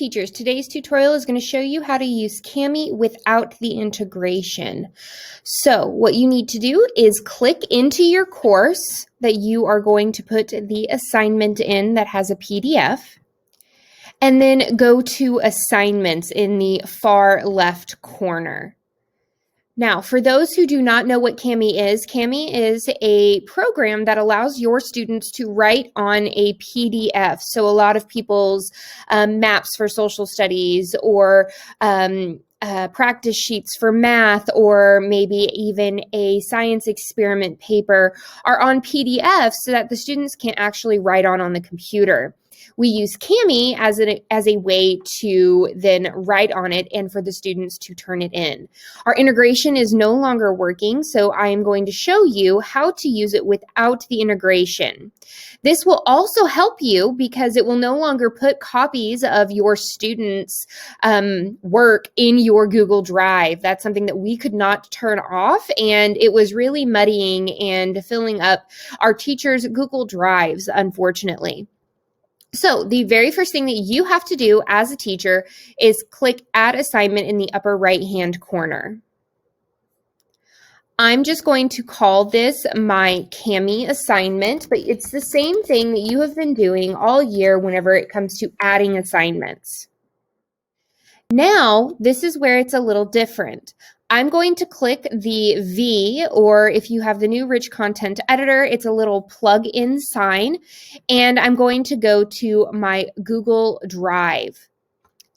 teachers. Today's tutorial is going to show you how to use Kami without the integration. So what you need to do is click into your course that you are going to put the assignment in that has a PDF, and then go to assignments in the far left corner. Now, for those who do not know what Kami is a program that allows your students to write on a PDF. So a lot of people's maps for social studies or practice sheets for math, or maybe even a science experiment paper are on PDF so that the students can actually write on the computer. We use Kami as a way to then write on it and for the students to turn it in. Our integration is no longer working, so I am going to show you how to use it without the integration. This will also help you because it will no longer put copies of your students' work in your Google Drive. That's something that we could not turn off, and it was really muddying and filling up our teachers' Google Drives, unfortunately. So the very first thing that you have to do as a teacher is click Add Assignment in the upper right-hand corner. I'm just going to call this my Kami assignment, but it's the same thing that you have been doing all year whenever it comes to adding assignments. Now, this is where it's a little different. I'm going to click the V, or if you have the new Rich Content Editor, it's a little plug-in sign, and I'm going to go to my Google Drive.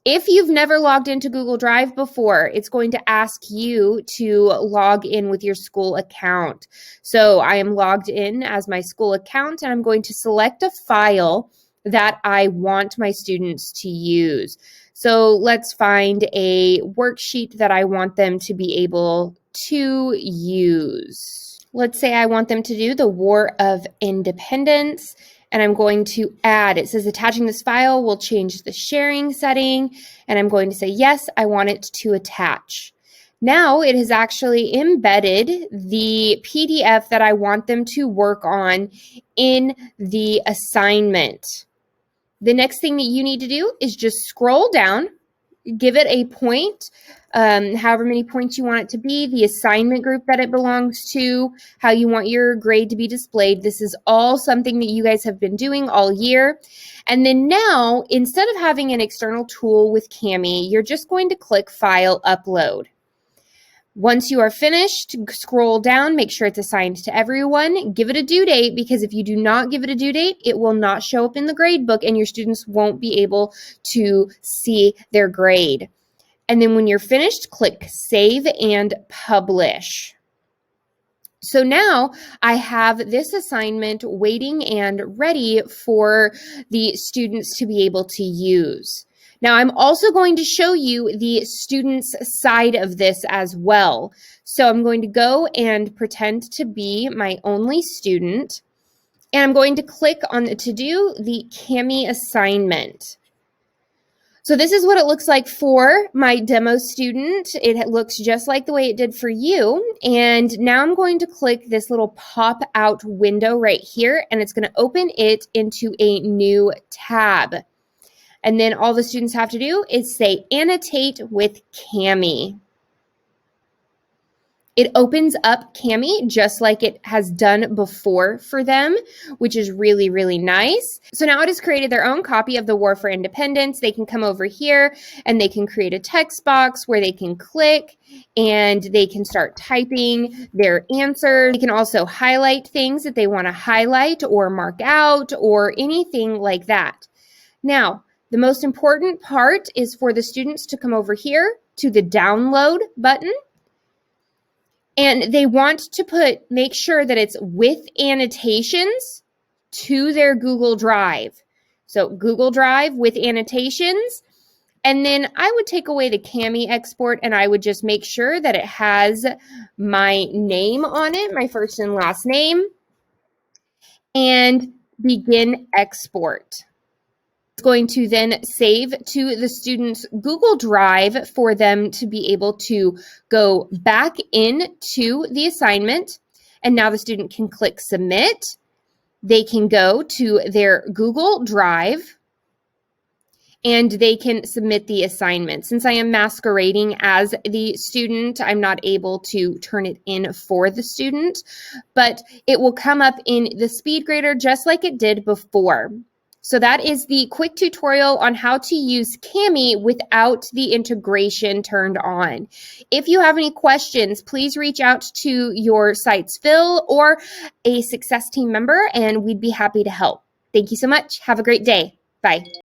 If you've never logged into Google Drive before, it's going to ask you to log in with your school account. So I am logged in as my school account, and I'm going to select a file that I want my students to use. So let's find a worksheet that I want them to be able to use. Let's say I want them to do the War of Independence, and I'm going to add. It says attaching this file will change the sharing setting, and I'm going to say yes, I want it to attach. Now it has actually embedded the PDF that I want them to work on in the assignment. The next thing that you need to do is just scroll down, give it a point, however many points you want it to be, the assignment group that it belongs to, how you want your grade to be displayed. This is all something that you guys have been doing all year. And then now, instead of having an external tool with Kami, you're just going to click File, Upload. Once you are finished, scroll down, make sure it's assigned to everyone, give it a due date, because if you do not give it a due date, it will not show up in the grade book and your students won't be able to see their grade. And then when you're finished, click Save and Publish. So now I have this assignment waiting and ready for the students to be able to use. Now, I'm also going to show you the students' side of this as well. So I'm going to go and pretend to be my only student, and I'm going to click on to do the Kami assignment. So this is what it looks like for my demo student. It looks just like the way it did for you. And now I'm going to click this little pop-out window right here, and it's going to open it into a new tab. And then all the students have to do is say annotate with Kami. It opens up Kami just like it has done before for them, which is really, really nice. So now it has created their own copy of the War for Independence. They can come over here and they can create a text box where they can click and they can start typing their answers. They can also highlight things that they want to highlight or mark out or anything like that. Now, the most important part is for the students to come over here to the download button, and they want to make sure that it's with annotations to their Google Drive. So Google Drive with annotations, and then I would take away the Kami export and I would just make sure that it has my name on it, my first and last name, and begin export. Going to then save to the student's Google Drive for them to be able to go back into the assignment. And now the student can click Submit. They can go to their Google Drive and they can submit the assignment. Since I am masquerading as the student, I'm not able to turn it in for the student, but it will come up in the SpeedGrader just like it did before. So that is the quick tutorial on how to use Kami without the integration turned on. If you have any questions, please reach out to your site's Phil or a success team member, and we'd be happy to help. Thank you so much. Have a great day. Bye.